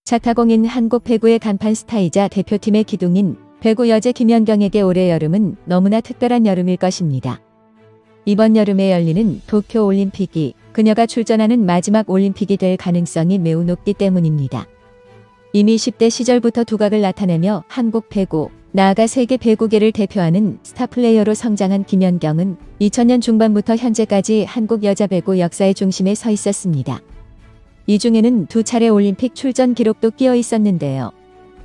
자타공인 한국 배구의 간판 스타이자 대표팀의 기둥인 배구 여제 김연경에게 올해 여름은 너무나 특별한 여름일 것입니다. 이번 여름에 열리는 도쿄올림픽이 그녀가 출전하는 마지막 올림픽이 될 가능성이 매우 높기 때문입니다. 이미 10대 시절부터 두각을 나타내며 한국 배구, 나아가 세계 배구계를 대표하는 스타 플레이어로 성장한 김연경은 2000년 중반부터 현재까지 한국 여자 배구 역사의 중심에 서 있었습니다. 이 중에는 2차례 올림픽 출전 기록도 끼어 있었는데요.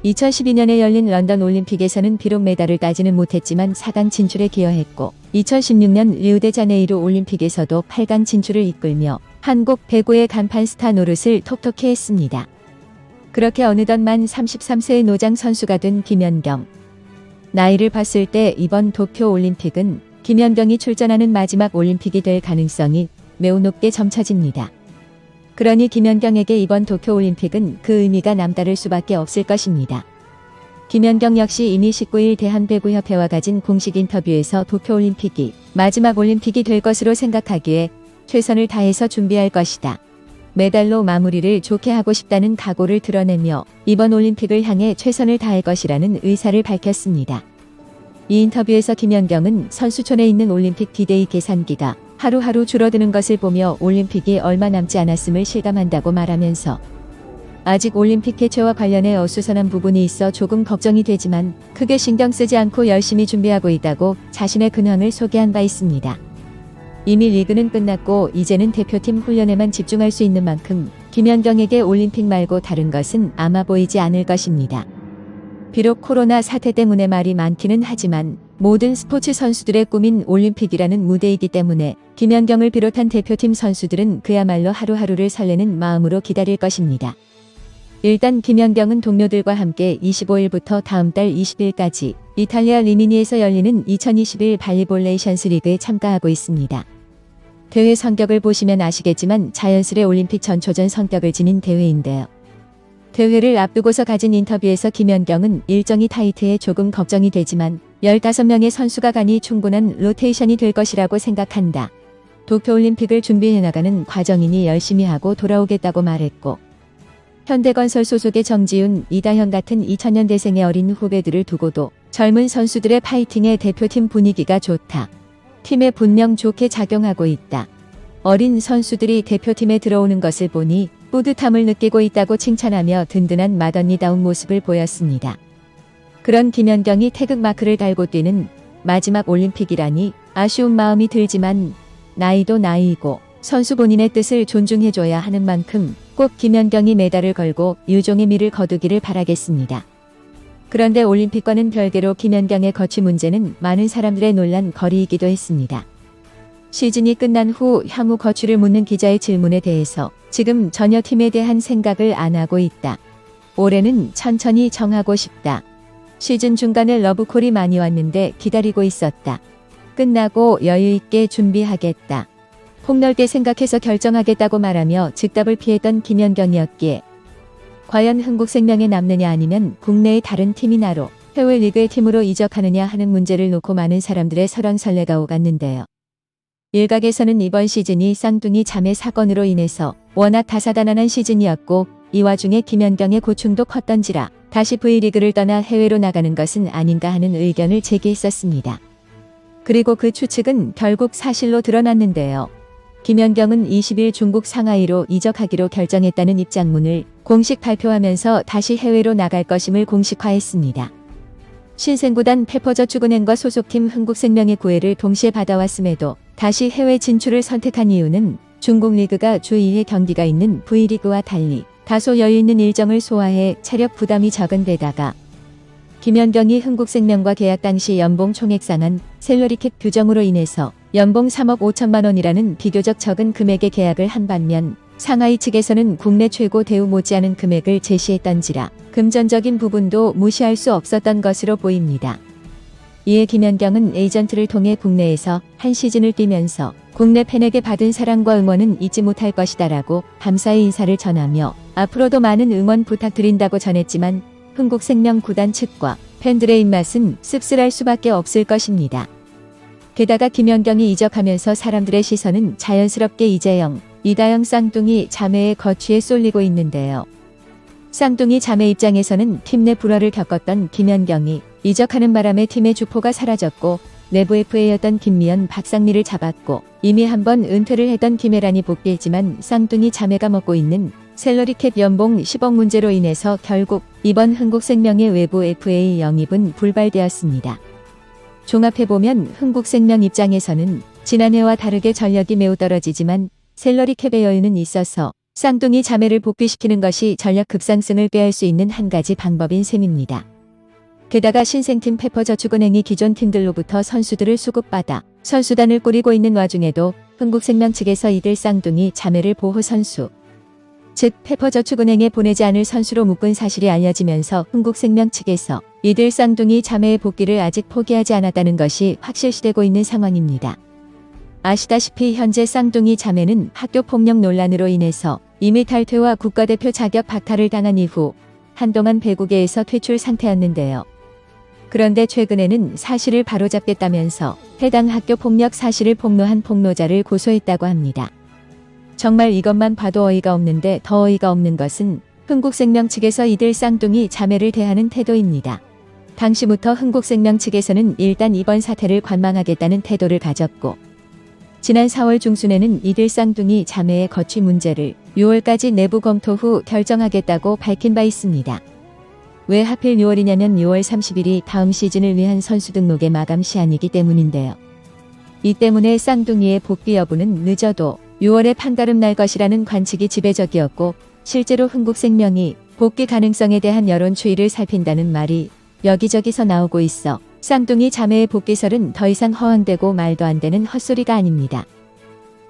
2012년에 열린 런던 올림픽에서는 비록 메달을 따지는 못했지만 4강 진출에 기여했고 2016년 리우데자네이루 올림픽에서도 8강 진출을 이끌며 한국 배구의 간판 스타 노릇을 톡톡히 했습니다. 그렇게 어느덧 만 33세의 노장 선수가 된 김연경. 나이를 봤을 때 이번 도쿄올림픽은 김연경이 출전하는 마지막 올림픽이 될 가능성이 매우 높게 점쳐집니다. 그러니 김연경에게 이번 도쿄올림픽은 그 의미가 남다를 수밖에 없을 것입니다. 김연경 역시 이미 19일 대한배구협회와 가진 공식 인터뷰에서 도쿄올림픽이 마지막 올림픽이 될 것으로 생각하기에 최선을 다해서 준비할 것이다. 메달로 마무리를 좋게 하고 싶다는 각오를 드러내며 이번 올림픽을 향해 최선을 다할 것이라는 의사를 밝혔습니다. 이 인터뷰에서 김연경은 선수촌에 있는 올림픽 디데이 계산기가 하루하루 줄어드는 것을 보며 올림픽이 얼마 남지 않았음을 실감한다고 말하면서 아직 올림픽 개최와 관련해 어수선한 부분이 있어 조금 걱정이 되지만 크게 신경 쓰지 않고 열심히 준비하고 있다고 자신의 근황을 소개한 바 있습니다. 이미 리그는 끝났고 이제는 대표팀 훈련에만 집중할 수 있는 만큼 김연경에게 올림픽 말고 다른 것은 아마 보이지 않을 것입니다. 비록 코로나 사태 때문에 말이 많기는 하지만 모든 스포츠 선수들의 꿈인 올림픽이라는 무대이기 때문에 김연경을 비롯한 대표팀 선수들은 그야말로 하루하루를 설레는 마음으로 기다릴 것입니다. 일단 김연경은 동료들과 함께 25일부터 다음 달 20일까지 이탈리아 리미니에서 열리는 2021 발리볼레이션스 리그에 참가하고 있습니다. 대회 성격을 보시면 아시겠지만 자연스레 올림픽 전초전 성격을 지닌 대회인데요. 대회를 앞두고서 가진 인터뷰에서 김연경은 일정이 타이트해 조금 걱정이 되지만 15명의 선수가 가니 충분한 로테이션이 될 것이라고 생각한다. 도쿄올림픽을 준비해나가는 과정이니 열심히 하고 돌아오겠다고 말했고 현대건설 소속의 정지훈, 이다현 같은 2000년대생의 어린 후배들을 두고도 젊은 선수들의 파이팅에 대표팀 분위기가 좋다. 팀에 분명 좋게 작용하고 있다. 어린 선수들이 대표팀에 들어오는 것을 보니 뿌듯함을 느끼고 있다고 칭찬하며 든든한 맏언니다운 모습을 보였습니다. 그런 김연경이 태극마크를 달고 뛰는 마지막 올림픽이라니 아쉬운 마음이 들지만 나이도 나이이고 선수 본인의 뜻을 존중해줘야 하는 만큼 꼭 김연경이 메달을 걸고 유종의 미를 거두기를 바라겠습니다. 그런데 올림픽과는 별개로 김연경의 거취 문제는 많은 사람들의 논란 거리이기도 했습니다. 시즌이 끝난 후 향후 거취를 묻는 기자의 질문에 대해서 지금 전혀 팀에 대한 생각을 안 하고 있다. 올해는 천천히 정하고 싶다. 시즌 중간에 러브콜이 많이 왔는데 기다리고 있었다. 끝나고 여유있게 준비하겠다. 폭넓게 생각해서 결정하겠다고 말하며 즉답을 피했던 김연경이었기에 과연 흥국생명에 남느냐 아니면 국내의 다른 팀이나로 해외 리그의 팀으로 이적하느냐 하는 문제를 놓고 많은 사람들의 설왕설래가 오갔는데요. 일각에서는 이번 시즌이 쌍둥이 자매 사건으로 인해서 워낙 다사다난한 시즌이었고 이 와중에 김연경의 고충도 컸던지라 다시 V리그를 떠나 해외로 나가는 것은 아닌가 하는 의견을 제기했었습니다. 그리고 그 추측은 결국 사실로 드러났는데요. 김연경은 20일 중국 상하이로 이적하기로 결정했다는 입장문을 공식 발표하면서 다시 해외로 나갈 것임을 공식화했습니다. 신생구단 페퍼저축은행과 소속팀 흥국생명의 구애를 동시에 받아왔음에도 다시 해외 진출을 선택한 이유는 중국 리그가 주 2회 경기가 있는 V리그와 달리 다소 여유있는 일정을 소화해 체력 부담이 적은 데다가 김연경이 흥국생명과 계약 당시 연봉 총액 상한 셀러리캡 규정으로 인해서 연봉 3억 5천만 원이라는 비교적 적은 금액의 계약을 한 반면 상하이 측에서는 국내 최고 대우 못지않은 금액을 제시했던지라 금전적인 부분도 무시할 수 없었던 것으로 보입니다. 이에 김연경은 에이전트를 통해 국내에서 한 시즌을 뛰면서 국내 팬에게 받은 사랑과 응원은 잊지 못할 것이다라고 감사의 인사를 전하며 앞으로도 많은 응원 부탁드린다고 전했지만 흥국생명 구단 측과 팬들의 입맛은 씁쓸할 수밖에 없을 것입니다. 게다가 김연경이 이적하면서 사람들의 시선은 자연스럽게 이재영, 이다영 쌍둥이 자매의 거취에 쏠리고 있는데요. 쌍둥이 자매 입장에서는 팀 내 불화를 겪었던 김연경이 이적하는 바람에 팀의 주포가 사라졌고 내부 FA였던 김미연, 박상미를 잡았고 이미 한번 은퇴를 했던 김혜란이 복귀했지만 쌍둥이 자매가 먹고 있는 샐러리캡 연봉 10억 문제로 인해서 결국 이번 흥국생명의 외부 FA 영입은 불발되었습니다. 종합해보면 흥국생명 입장에서는 지난해와 다르게 전력이 매우 떨어지지만 샐러리캡의 여유는 있어서 쌍둥이 자매를 복귀시키는 것이 전력 급상승을 꾀할 수 있는 한 가지 방법인 셈입니다. 게다가 신생팀 페퍼저축은행이 기존 팀들로부터 선수들을 수급받아 선수단을 꾸리고 있는 와중에도 흥국생명 측에서 이들 쌍둥이 자매를 보호 선수, 즉 페퍼저축은행에 보내지 않을 선수로 묶은 사실이 알려지면서 흥국생명 측에서 이들 쌍둥이 자매의 복귀를 아직 포기하지 않았다는 것이 확실시되고 있는 상황입니다. 아시다시피 현재 쌍둥이 자매는 학교폭력 논란으로 인해서 이미 탈퇴와 국가대표 자격 박탈을 당한 이후 한동안 배구계에서 퇴출 상태였는데요. 그런데 최근에는 사실을 바로잡겠다면서 해당 학교 폭력 사실을 폭로한 폭로자를 고소했다고 합니다. 정말 이것만 봐도 어이가 없는데 더 어이가 없는 것은 흥국생명 측에서 이들 쌍둥이 자매를 대하는 태도입니다. 당시부터 흥국생명 측에서는 일단 이번 사태를 관망하겠다는 태도를 가졌고 지난 4월 중순에는 이들 쌍둥이 자매의 거취 문제를 6월까지 내부 검토 후 결정하겠다고 밝힌 바 있습니다. 왜 하필 6월이냐면 6월 30일이 다음 시즌을 위한 선수 등록의 마감 시한이기 때문인데요. 이 때문에 쌍둥이의 복귀 여부는 늦어도 6월에 판가름 날 것이라는 관측이 지배적이었고 실제로 흥국생명이 복귀 가능성에 대한 여론 추이를 살핀다는 말이 여기저기서 나오고 있어 쌍둥이 자매의 복귀설은 더 이상 허황되고 말도 안 되는 헛소리가 아닙니다.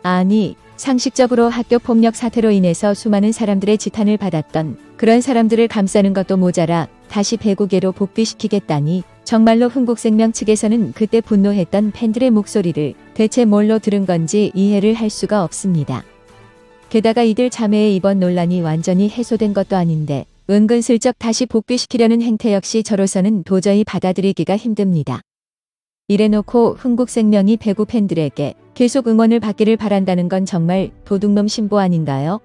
아니, 상식적으로 학교 폭력 사태로 인해서 수많은 사람들의 지탄을 받았던 그런 사람들을 감싸는 것도 모자라 다시 배구계로 복귀시키겠다니 정말로 흥국생명 측에서는 그때 분노했던 팬들의 목소리를 대체 뭘로 들은 건지 이해를 할 수가 없습니다. 게다가 이들 자매의 이번 논란이 완전히 해소된 것도 아닌데 은근슬쩍 다시 복귀시키려는 행태 역시 저로서는 도저히 받아들이기가 힘듭니다. 이래놓고 흥국생명이 배구 팬들에게 계속 응원을 받기를 바란다는 건 정말 도둑놈 신보 아닌가요?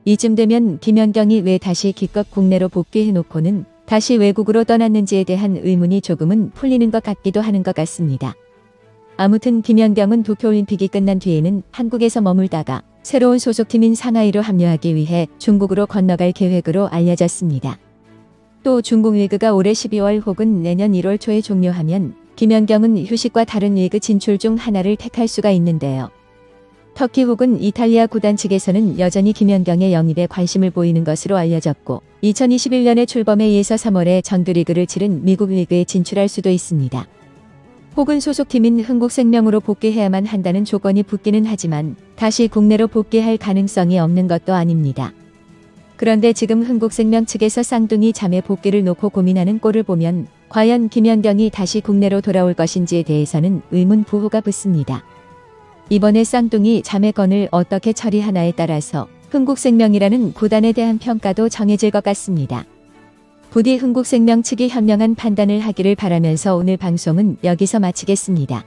이쯤 되면 김연경이 왜 다시 기껏 국내로 복귀해놓고는 다시 외국으로 떠났는지에 대한 의문이 조금은 풀리는 것 같기도 하는 것 같습니다. 아무튼 김연경은 도쿄올림픽이 끝난 뒤에는 한국에서 머물다가 새로운 소속팀인 상하이로 합류하기 위해 중국으로 건너갈 계획으로 알려졌습니다. 또 중국 리그가 올해 12월 혹은 내년 1월 초에 종료하면 김연경은 휴식과 다른 리그 진출 중 하나를 택할 수가 있는데요. 터키 혹은 이탈리아 구단 측에서는 여전히 김연경의 영입에 관심을 보이는 것으로 알려졌고 2021년에 출범에 의해서 3월에 정규리그를 치른 미국 리그에 진출할 수도 있습니다. 혹은 소속팀인 흥국생명으로 복귀해야만 한다는 조건이 붙기는 하지만 다시 국내로 복귀할 가능성이 없는 것도 아닙니다. 그런데 지금 흥국생명 측에서 쌍둥이 자매 복귀를 놓고 고민하는 꼴을 보면 과연 김연경이 다시 국내로 돌아올 것인지에 대해서는 의문 부호가 붙습니다. 이번에 쌍둥이 자매 건을 어떻게 처리하나에 따라서 흥국생명이라는 구단에 대한 평가도 정해질 것 같습니다. 부디 흥국생명 측이 현명한 판단을 하기를 바라면서 오늘 방송은 여기서 마치겠습니다.